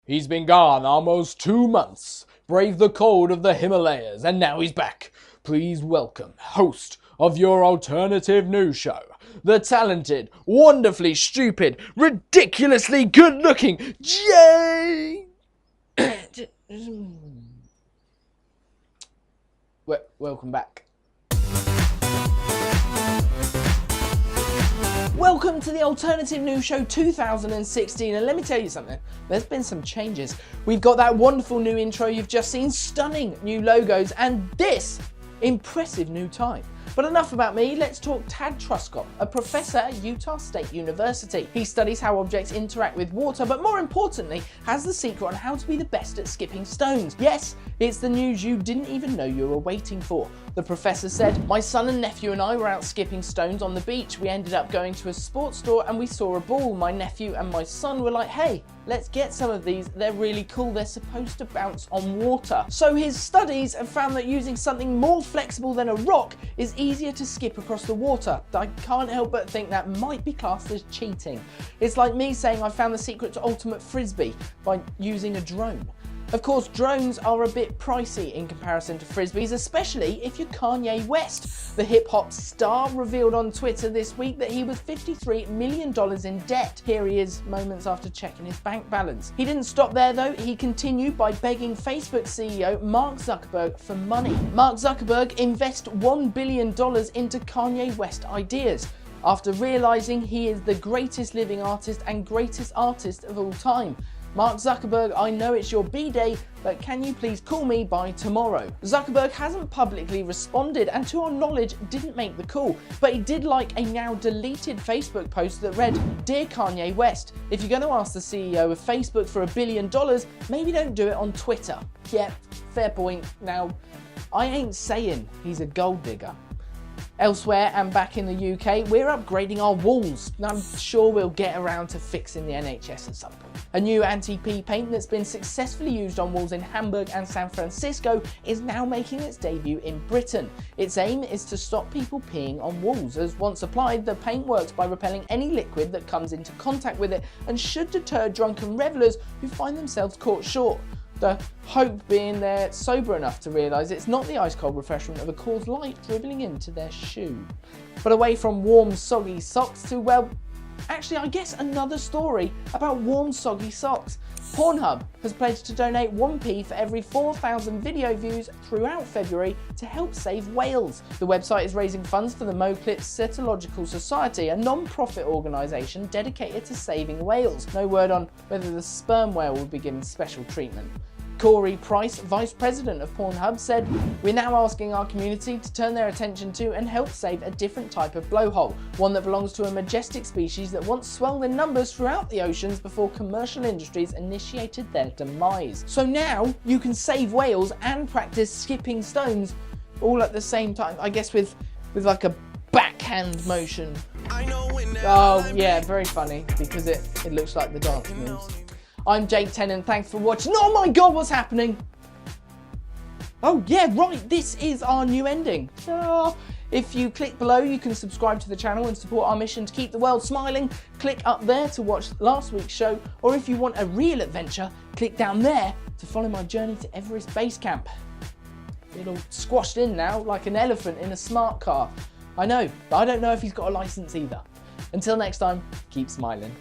He's been gone almost 2 months, braved the cold of the Himalayas, and now he's back. Please welcome host of your alternative news show, the talented, wonderfully stupid, ridiculously good-looking Jay. Welcome back. Welcome to the Alternative News Show 2016, and let me tell you something, there's been some changes. We've got that wonderful new intro you've just seen, stunning new logos, and this impressive new type. But enough about me, let's talk Tad Truscott, a professor at Utah State University. He studies how objects interact with water, but more importantly, has the secret on how to be the best at skipping stones. Yes, it's the news you didn't even know you were waiting for. The professor said, "My son and nephew and I were out skipping stones on the beach. We ended up going to a sports store and we saw a ball. My nephew and my son were like, hey, let's get some of these. They're really cool. They're supposed to bounce on water." So his studies have found that using something more flexible than a rock is easier to skip across the water. I can't help but think that might be classed as cheating. It's like me saying I found the secret to ultimate frisbee by using a drone. Of course, drones are a bit pricey in comparison to frisbees, especially if you're Kanye West. The hip-hop star revealed on Twitter this week that he was $53 million in debt. Here he is moments after checking his bank balance. He didn't stop there though, he continued by begging Facebook CEO Mark Zuckerberg for money. Mark Zuckerberg invested $1 billion into Kanye West ideas, after realizing he is the greatest living artist and greatest artist of all time. Mark Zuckerberg, I know it's your B-day, but can you please call me by tomorrow? Zuckerberg hasn't publicly responded and to our knowledge didn't make the call, but he did like a now deleted Facebook post that read, "Dear Kanye West, if you're going to ask the CEO of Facebook for $1 billion, maybe don't do it on Twitter." Yeah, fair point. Now, I ain't saying he's a gold digger. Elsewhere and back in the UK, we're upgrading our walls. I'm sure we'll get around to fixing the NHS at some point. A new anti-pee paint that's been successfully used on walls in Hamburg and San Francisco is now making its debut in Britain. Its aim is to stop people peeing on walls, as once applied, the paint works by repelling any liquid that comes into contact with it and should deter drunken revellers who find themselves caught short. The hope being they're sober enough to realise it's not the ice-cold refreshment of a Coors Light dribbling into their shoe. But away from warm, soggy socks to, well, actually I guess another story about warm, soggy socks. Pornhub has pledged to donate 1p for every 4,000 video views throughout February to help save whales. The website is raising funds for the Moclips Cetological Society, a non-profit organisation dedicated to saving whales. No word on whether the sperm whale will be given special treatment. Corey Price, Vice President of Pornhub, said, "We're now asking our community to turn their attention to and help save a different type of blowhole, one that belongs to a majestic species that once swelled in numbers throughout the oceans before commercial industries initiated their demise." So now you can save whales and practice skipping stones all at the same time, I guess with like a backhand motion. Oh yeah, very funny because it looks like the dance moves. I'm Jake Tennant, thanks for watching. Oh my god, what's happening? Oh yeah, right, this is our new ending. If you click below, you can subscribe to the channel and support our mission to keep the world smiling. Click up there to watch last week's show, or if you want a real adventure, click down there to follow my journey to Everest Base Camp. It's all squashed in now, like an elephant in a smart car. I know, but I don't know if he's got a license either. Until next time, keep smiling.